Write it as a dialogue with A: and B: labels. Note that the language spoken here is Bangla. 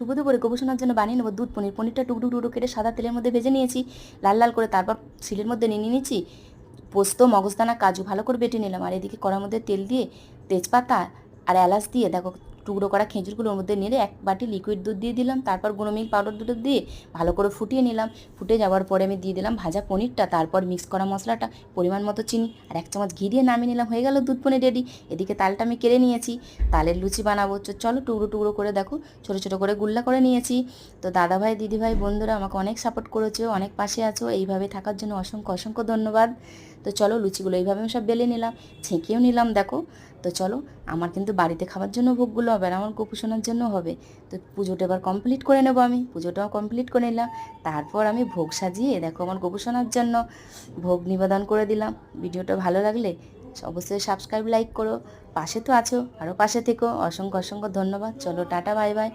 A: শুভ দুপুরে গবেষণার জন্য বানিয়ে নেবো দুধ পনির। পনিরটা টুকরো টুকরো কেটে সাদা তেলের মধ্যে ভেজে নিয়েছি লাল লাল করে। তারপর শিলের মধ্যে নিয়ে নিয়েছি পোস্ত, মগজদানা, কাজু ভালো করে বেটে নিলাম। আর এদিকে কড়ার মধ্যে তেল দিয়ে তেজপাতা আর এলাচ দিয়ে দেখো টুকরো করা খেজুরগুলোর মধ্যে নিয়ে এক বাটি লিকুইড দুধ দিয়ে দিলাম। তারপর গুঁড়ো মিল্ক পাউডার দুটো দিয়ে ভালো করে ফুটিয়ে নিলাম। ফুটে যাওয়ার পরে আমি দিয়ে দিলাম ভাজা পনিরটা, তারপর মিক্স করা মশলাটা, পরিমাণ মতো চিনি আর 1 চামচ ঘি দিয়ে নামিয়ে নিলাম। হয়ে গেল দুধ পনির রেডি। এদিকে তালটা আমি কেড়ে নিয়েছি, তালের লুচি বানাবো। চলো টুকরো টুকরো করে দেখো ছোটো ছোটো করে গুল্লা করে নিয়েছি। তো দাদাভাই, দিদিভাই, বন্ধুরা আমাকে অনেক সাপোর্ট করেছো, অনেক পাশে আছো, এইভাবে থাকার জন্য অসংখ্য অসংখ্য ধন্যবাদ। তো চলো লুচিগুলো এইভাবে আমি সব বেলে নিলাম, ছেঁকেও নিলাম দেখো। তো চলো, আমার কিন্তু বাড়িতে খাওয়ার জন্য ভোগগুলো হবে আর আমার গোপু সোনার জন্য হবে। তো পুজোটা এবার কমপ্লিট করে নেবো। আমি পুজোটাও কমপ্লিট করে নিলাম। তারপর আমি ভোগ সাজিয়ে দেখো আমার গোপু সোনার জন্য ভোগ নিবেদন করে দিলাম। ভিডিওটা ভালো লাগলে অবশ্যই সাবস্ক্রাইব, লাইক করো। পাশে তো আছো, আরও পাশে থেকো। অসংখ্য অসংখ্য ধন্যবাদ। চলো টাটা, বাই বাই।